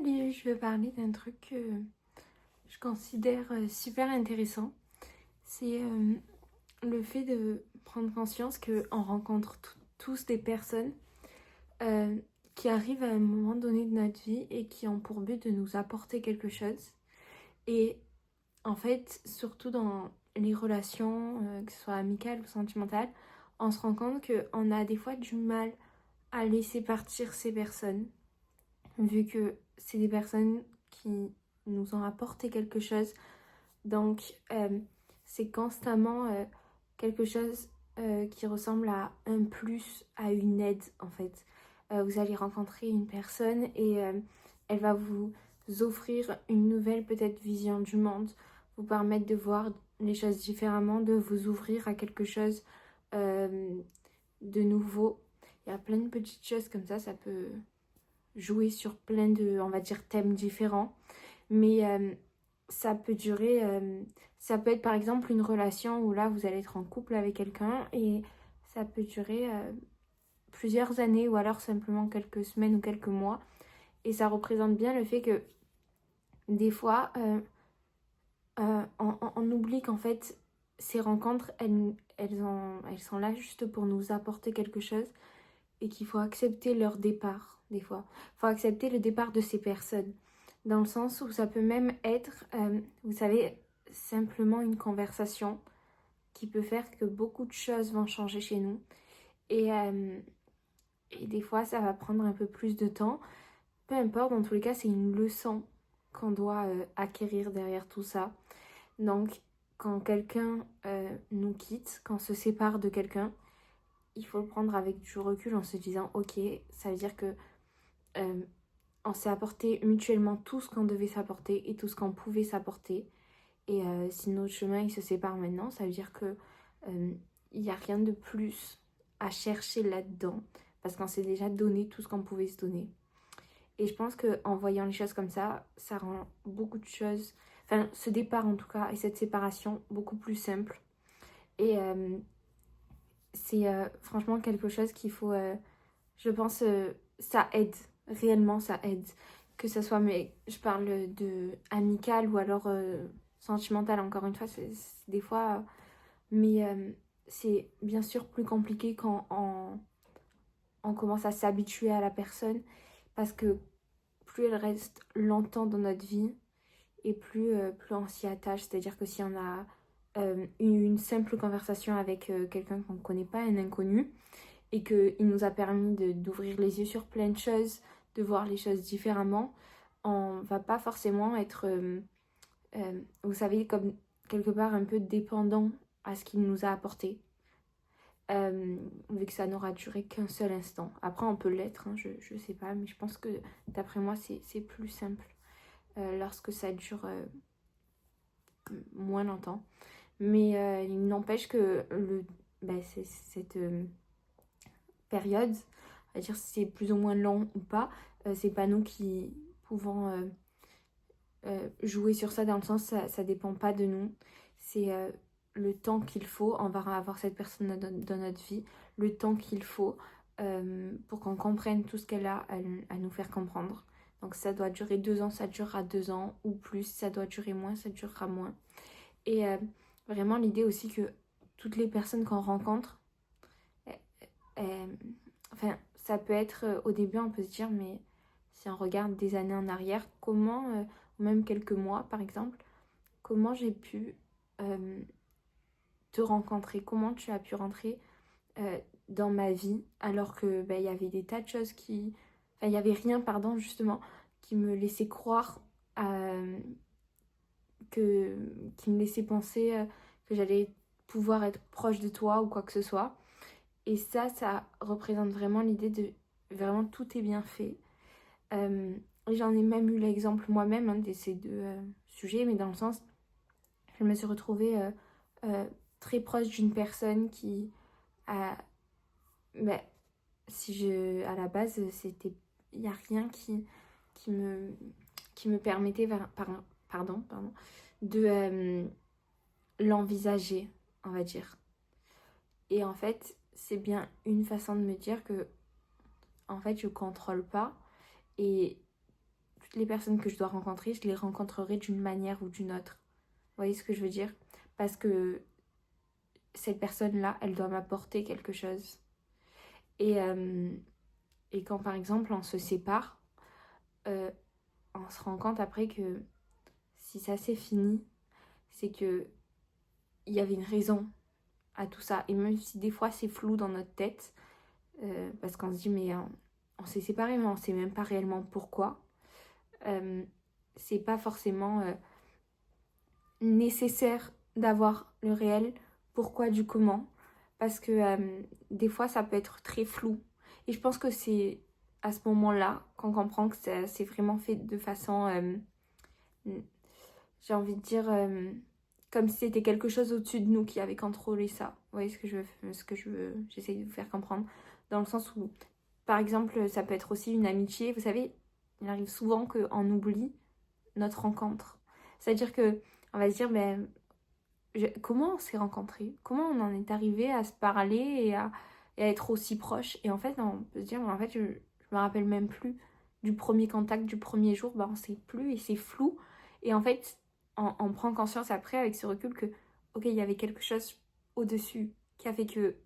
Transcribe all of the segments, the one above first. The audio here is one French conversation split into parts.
Salut, je vais parler d'un truc que je considère super intéressant. C'est le fait de prendre conscience qu'on rencontre tous des personnes euh, qui arrivent à un moment donné de notre vie et qui ont pour but de nous apporter quelque chose. Et en fait, surtout dans les relations, que ce soit amicales ou sentimentales, on se rend compte qu'on a des fois du mal à laisser partir ces personnes, vu que c'est des personnes qui nous ont apporté quelque chose. Donc, c'est constamment quelque chose qui ressemble à un plus, à une aide en fait. Vous allez rencontrer une personne et elle va vous offrir une nouvelle peut-être vision du monde, vous permettre de voir les choses différemment, de vous ouvrir à quelque chose euh, de nouveau. Il y a plein de petites choses comme ça peut jouer sur plein de, on va dire, thèmes différents. Mais ça peut durer, ça peut être par exemple une relation où là vous allez être en couple avec quelqu'un et ça peut durer plusieurs années ou alors simplement quelques semaines ou quelques mois. Et ça représente bien le fait que des fois on oublie qu'en fait ces rencontres elles sont là juste pour nous apporter quelque chose et qu'il faut accepter leur départ des fois. Il faut accepter le départ de ces personnes. Dans le sens où ça peut même être, vous savez, simplement une conversation qui peut faire que beaucoup de choses vont changer chez nous. Et des fois, ça va prendre un peu plus de temps. Peu importe, dans tous les cas, c'est une leçon qu'on doit acquérir derrière tout ça. Donc, quand quelqu'un nous quitte, quand on se sépare de quelqu'un, il faut le prendre avec du recul en se disant, ok, ça veut dire que on s'est apporté mutuellement tout ce qu'on devait s'apporter et tout ce qu'on pouvait s'apporter. Et si notre chemin il se sépare maintenant, ça veut dire que il n'y a rien de plus à chercher là-dedans parce qu'on s'est déjà donné tout ce qu'on pouvait se donner. Et je pense qu'en voyant les choses comme ça rend beaucoup de choses, enfin ce départ en tout cas et cette séparation beaucoup plus simple. Et c'est franchement quelque chose qu'il faut, je pense, ça aide, réellement ça aide. Que ce soit, mais je parle de amical ou alors sentimental, encore une fois, c'est des fois, mais c'est bien sûr plus compliqué quand on commence à s'habituer à la personne parce que plus elle reste longtemps dans notre vie et plus on s'y attache. C'est-à-dire que si on a une simple conversation avec quelqu'un qu'on ne connaît pas, un inconnu, et qu'il nous a permis d'ouvrir les yeux sur plein de choses, de voir les choses différemment, on va pas forcément être, vous savez, comme quelque part un peu dépendant à ce qu'il nous a apporté, vu que ça n'aura duré qu'un seul instant. Après, on peut l'être, hein, je sais pas, mais je pense que d'après moi, c'est plus simple lorsque ça dure moins longtemps. Mais il n'empêche que cette période, on va dire si c'est plus ou moins long ou pas, c'est pas nous qui pouvons jouer sur ça, dans le sens ça dépend pas de nous. C'est le temps qu'il faut, on va avoir cette personne dans notre vie, le temps qu'il faut pour qu'on comprenne tout ce qu'elle a à nous faire comprendre. Donc ça doit durer 2 ans, ça durera 2 ans ou plus. Ça doit durer moins, ça durera moins. Et vraiment l'idée aussi que toutes les personnes qu'on rencontre, enfin ça peut être au début on peut se dire, mais si on regarde des années en arrière, comment, ou même quelques mois par exemple, comment j'ai pu te rencontrer, comment tu as pu rentrer dans ma vie alors que il y avait des tas de choses qui, enfin il y avait rien pardon justement qui me laissait croire qui me laissait penser que j'allais pouvoir être proche de toi ou quoi que ce soit. Et ça représente vraiment l'idée de vraiment tout est bien fait. Et j'en ai même eu l'exemple moi-même de ces deux sujets, mais dans le sens, je me suis retrouvée très proche d'une personne qui a, bah, si je, à la base, c'était, il n'y a rien qui me, qui me permettait, pardon, de l'envisager, on va dire. Et en fait, c'est bien une façon de me dire que, en fait, je contrôle pas. Et les personnes que je dois rencontrer, je les rencontrerai d'une manière ou d'une autre. Vous voyez ce que je veux dire? Parce que cette personne-là, elle doit m'apporter quelque chose. Et quand par exemple on se sépare, on se rend compte après que si ça s'est fini, c'est que il y avait une raison à tout ça. Et même si des fois c'est flou dans notre tête, parce qu'on se dit mais on s'est séparés mais on sait même pas réellement pourquoi. C'est pas forcément nécessaire d'avoir le réel pourquoi du comment, parce que des fois ça peut être très flou. Et je pense que c'est à ce moment-là qu'on comprend que c'est vraiment fait de façon, j'ai envie de dire, comme si c'était quelque chose au-dessus de nous qui avait contrôlé ça. Vous voyez j'essaie de vous faire comprendre, dans le sens où, par exemple, ça peut être aussi une amitié. Vous savez, il arrive souvent qu'on oublie notre rencontre. C'est-à-dire que on va se dire, ben, comment on s'est rencontrés? Comment on en est arrivé à se parler et à être aussi proches? Et en fait, on peut se dire, en fait, je me rappelle même plus du premier contact, du premier jour, ben, on sait plus et c'est flou. Et en fait, on prend conscience après, avec ce recul, que, ok, il y avait quelque chose au-dessus qui a fait que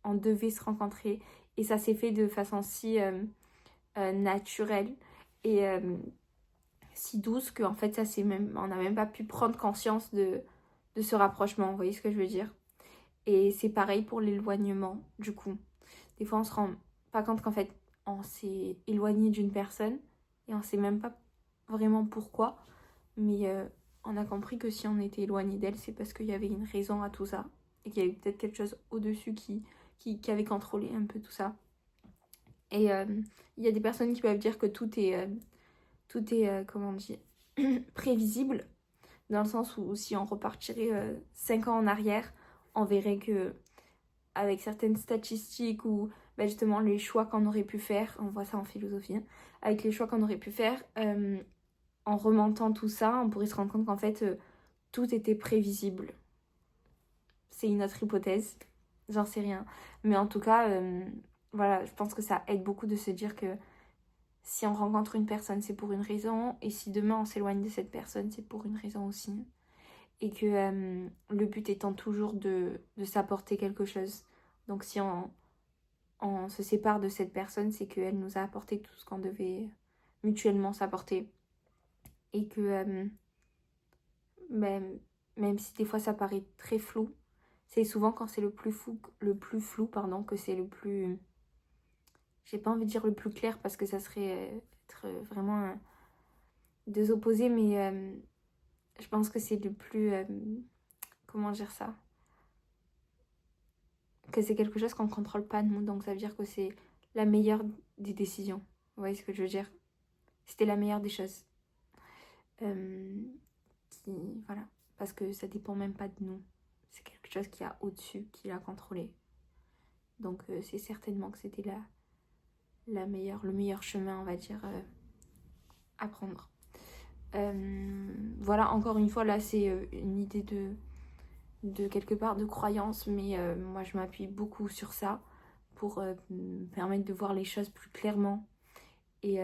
on devait se rencontrer. Et ça s'est fait de façon si naturelle et si douce qu'en fait, on n'a même pas pu prendre conscience de ce rapprochement, vous voyez ce que je veux dire? Et c'est pareil pour l'éloignement, du coup. Des fois, on se rend pas compte qu'en fait, on s'est éloigné d'une personne et on sait même pas vraiment pourquoi. Mais on a compris que si on était éloigné d'elle, c'est parce qu'il y avait une raison à tout ça. Et qu'il y avait peut-être quelque chose au-dessus qui avait contrôlé un peu tout ça. Et il y a des personnes qui peuvent dire que tout est comment on dit, prévisible. Dans le sens où si on repartirait 5 ans en arrière, on verrait que avec certaines statistiques ou bah justement les choix qu'on aurait pu faire, on voit ça en philosophie, hein, avec les choix qu'on aurait pu faire, en remontant tout ça, on pourrait se rendre compte qu'en fait tout était prévisible. C'est une autre hypothèse, j'en sais rien. Mais en tout cas, voilà, je pense que ça aide beaucoup de se dire que si on rencontre une personne, c'est pour une raison, et si demain on s'éloigne de cette personne, c'est pour une raison aussi. Et que le but étant toujours de s'apporter quelque chose. Donc si on se sépare de cette personne, c'est qu'elle nous a apporté tout ce qu'on devait mutuellement s'apporter. Et que même si des fois ça paraît très flou, c'est souvent quand c'est le plus flou, pardon, que c'est le plus... J'ai pas envie de dire le plus clair parce que ça serait être vraiment deux opposés, mais je pense que c'est le plus... comment dire ça? Que c'est quelque chose qu'on ne contrôle pas nous, donc ça veut dire que c'est la meilleure des décisions. Vous voyez ce que je veux dire? C'était la meilleure des choses. Voilà. Parce que ça dépend même pas de nous. C'est quelque chose qui a au-dessus, qui l'a contrôlé. Donc c'est certainement que c'était le meilleur chemin, on va dire, à prendre. Voilà, encore une fois, là, c'est une idée de quelque part de croyance, mais moi, je m'appuie beaucoup sur ça pour me permettre de voir les choses plus clairement. Et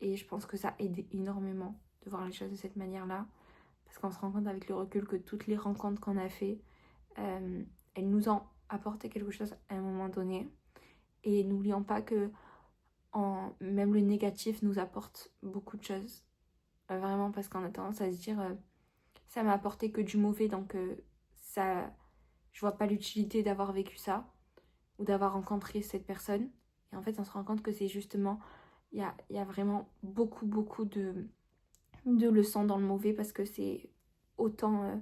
je pense que ça aide énormément de voir les choses de cette manière-là. Parce qu'on se rend compte avec le recul que toutes les rencontres qu'on a fait, elles nous ont apporté quelque chose à un moment donné. Et n'oublions pas que même le négatif nous apporte beaucoup de choses. Vraiment, parce qu'on a tendance à se dire ça m'a apporté que du mauvais, donc je vois pas l'utilité d'avoir vécu ça ou d'avoir rencontré cette personne. Et en fait, on se rend compte que c'est justement, il y a vraiment beaucoup de leçons dans le mauvais, parce que c'est autant,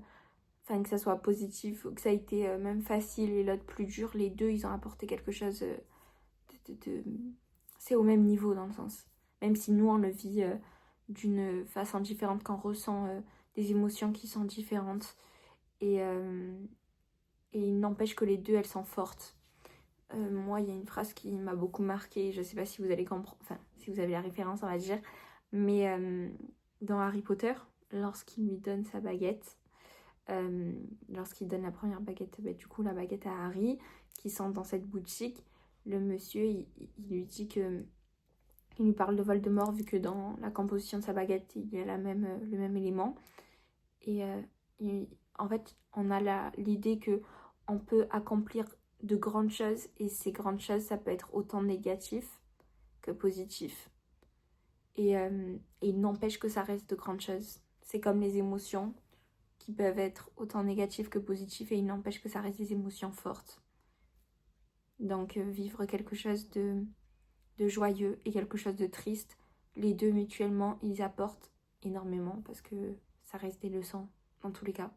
que ça soit positif ou que ça a été même facile et l'autre plus dur, les deux, ils ont apporté quelque chose c'est au même niveau dans le sens. Même si nous, on le vit d'une façon différente, qu'on ressent des émotions qui sont différentes. Et il n'empêche que les deux, elles sont fortes. Moi, il y a une phrase qui m'a beaucoup marquée. Je sais pas si vous allez comprendre, enfin, si vous avez la référence, on va dire. Mais dans Harry Potter, lorsqu'il lui donne sa baguette, lorsqu'il donne la première baguette, du coup, la baguette à Harry, qui sont dans cette boutique, le monsieur, il lui dit que Il lui parle de Voldemort vu que dans la composition de sa baguette, il y a le même élément. Et en fait, on a l'idée que on peut accomplir de grandes choses et ces grandes choses, ça peut être autant négatif que positif. Et il n'empêche que ça reste de grandes choses. C'est comme les émotions qui peuvent être autant négatives que positives et il n'empêche que ça reste des émotions fortes. Donc vivre quelque chose de joyeux et quelque chose de triste, les deux mutuellement, ils apportent énormément parce que ça reste des leçons dans tous les cas.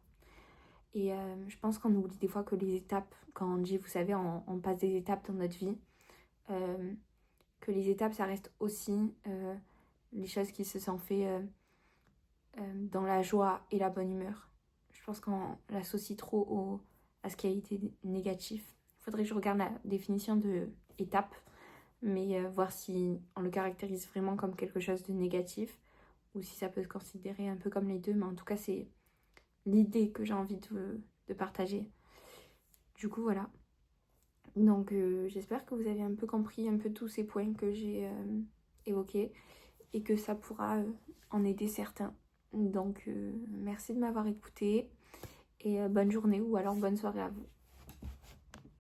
Et je pense qu'on oublie des fois que les étapes, quand on dit, vous savez, on passe des étapes dans notre vie, que les étapes, ça reste aussi les choses qui se sont faites dans la joie et la bonne humeur. Je pense qu'on l'associe trop à ce qui a été négatif. Il faudrait que je regarde la définition de étape, mais voir si on le caractérise vraiment comme quelque chose de négatif ou si ça peut se considérer un peu comme les deux. Mais en tout cas, c'est l'idée que j'ai envie de partager. Du coup, voilà. Donc, j'espère que vous avez un peu compris un peu tous ces points que j'ai évoqués et que ça pourra en aider certains. Donc, merci de m'avoir écouté et bonne journée ou alors bonne soirée à vous.